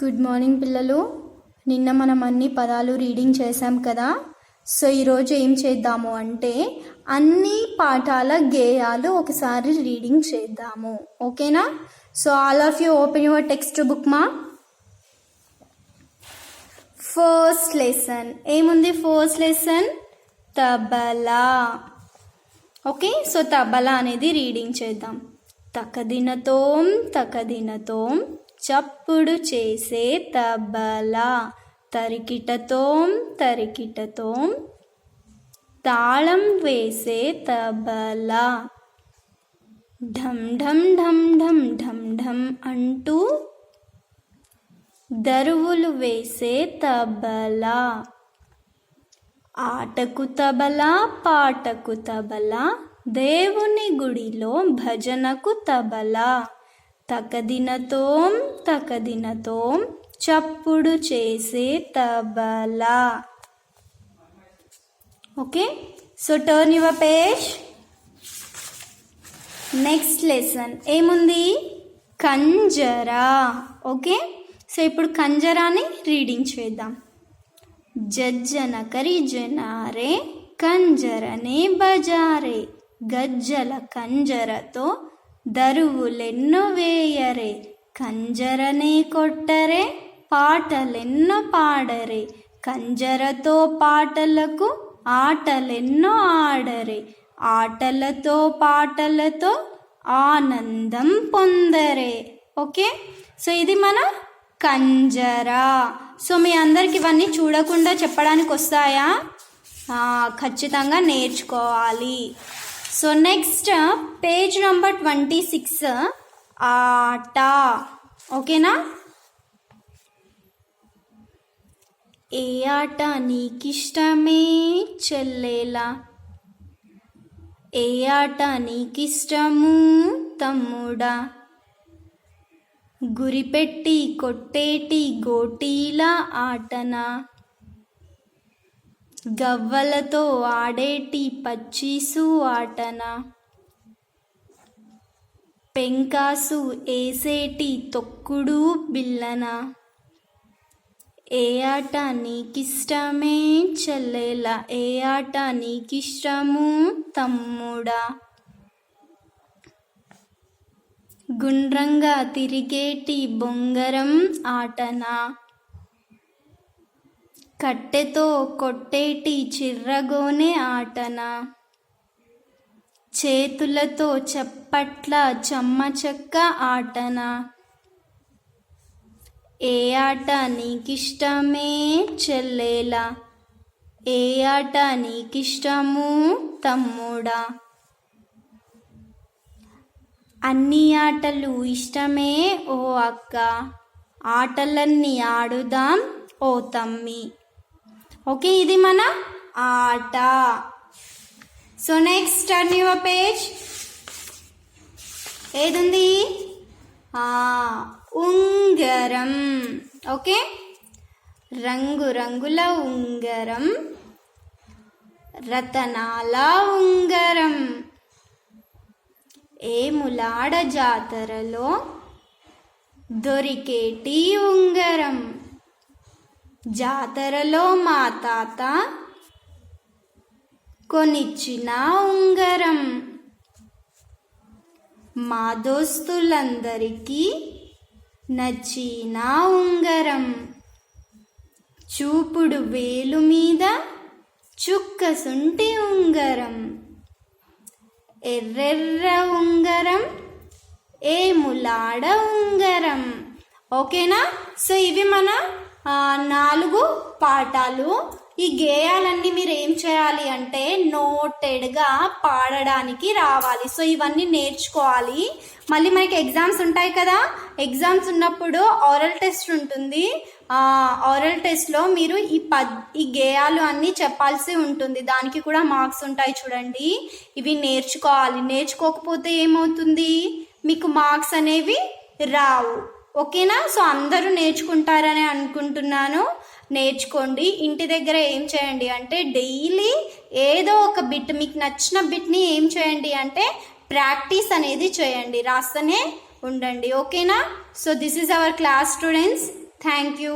Good morning పిల్లలు. నిన్న మనం అన్ని పదాలు రీడింగ్ చేసాం కదా. సో ఈరోజు ఏం చేద్దాము అంటే అన్ని పాఠాల గేయాలు ఒకసారి రీడింగ్ చేద్దాము. ఓకేనా? So all of you open your text book మా. ఫస్ట్ లెసన్ ఏముంది? First lesson tabla. Okay, so tabla అనేది రీడింగ్ చేద్దాం. తకదినతోం తకదినతోం చప్పుడు చేసే తబలా, తరికిటతోం తరికిటతోం తాళం వేసే తబలా, ఢమ్ ఢమ్ ఢమ్ ఢమ్ ఢమ్ ఢమ్ అంటూ దరువులు వేసే తబలా, ఆటకు తబలా పాటకు తబలా దేవుని గుడిలో భజనకు తబలా, తకదినతోం తకదినతోం చప్పుడు చేసే tabla. Okay, so turn your page. Next lesson ఏముంది? కంజరా. ఓకే, సో ఇప్పుడు కంజరాని రీడింగ్ చేద్దాం. జజ్జన కరి జనారే కంజరనే బజారే, గజ్జల కంజరతో దరువులెన్నో వేయరే, కంజరనే కొట్టరే పాటలెన్నో పాడరే, కంజరతో పాటలకు ఆటలెన్నో ఆడరే, ఆటలతో పాటలతో ఆనందం పొందరే. ఓకే, సో ఇది మన కంజరా. సో మీ అందరికి ఇవన్నీ చూడకుండా చెప్పడానికి వస్తాయా? ఖచ్చితంగా నేర్చుకోవాలి. సో నెక్స్ట్ పేజ్ నంబర్ 26 ఆట. ఓకేనా? ఏ ఆట నీకిష్టమే చెల్లేలా, ఏ ఆట నీకిష్టము తమ్ముడా, గురిపెట్టి కొట్టేటి గోటీల ఆటనా, గవ్వలతో ఆడేటి పచ్చీసు ఆటనా, పెంకాసు ఏసేటి తొక్కుడు బిల్లనా, ఏ ఆట నీకిష్టమే చెల్లేలా, ఏ ఆట నీకిష్టము తమ్ముడా, గుండ్రంగా తిరిగేటి బొంగరం ఆటనా, కట్టెతో కొట్టేటి చిర్రగోనె ఆటనా, చేతులతో చప్పట్ల చెమ్మచెక్క ఆటనా, ఏ ఆట నీకిష్టమే చెల్లేలా, ఏ ఆట నీకిష్టము తమ్ముడా, అన్ని ఆటలు ఇష్టమే ఓ అక్క, ఆటలన్నీ ఆడుదాం ఓ తమ్మి. ఓకే, ఇది మన ఆట. So next turn your page. ఏదుంది? ఉంగరం. ఓకే, రంగు రంగుల ఉంగరం, రతనాల ఉంగరం, ఏములాడ జాతరలో దొరికేటి ఉంగరం, జాతరలో మా తాత కొనిచ్చిన ఉంగరం, మా దోస్తులందరికీ నచ్చిన ఉంగరం, చూపుడు వేలు మీద చుక్క సుంటి ఉంగరం, ఎర్రెర్ర ఉంగరం, ఏములాడ ఉంగరం. ఓకేనా? సో ఇవి మన 4 పాఠాలు. ఈ గేయాలన్నీ మీరు ఏం చేయాలి అంటే నోటెడ్గా పాడడానికి రావాలి. సో ఇవన్నీ నేర్చుకోవాలి. మళ్ళీ మనకి ఎగ్జామ్స్ ఉంటాయి కదా. ఎగ్జామ్స్ ఉన్నప్పుడు ఆరల్ టెస్ట్ ఉంటుంది. ఆరల్ టెస్ట్లో మీరు ఈ గేయాలు అన్నీ చెప్పాల్సి ఉంటుంది. దానికి కూడా మార్క్స్ ఉంటాయి చూడండి. ఇవి నేర్చుకోవాలి. నేర్చుకోకపోతే ఏమవుతుంది? మీకు మార్క్స్ అనేవి రావు. ఓకేనా? సో అందరూ నేర్చుకుంటారని అనుకుంటున్నాను. నేర్చుకోండి. ఇంటి దగ్గర ఏం చేయండి అంటే డైలీ ఏదో ఒక బిట్, మీకు నచ్చిన బిట్ని ఏం చేయండి అంటే ప్రాక్టీస్ అనేది చేయండి, రాస్తూనే ఉండండి. ఓకేనా? So this is our class students. Thank you.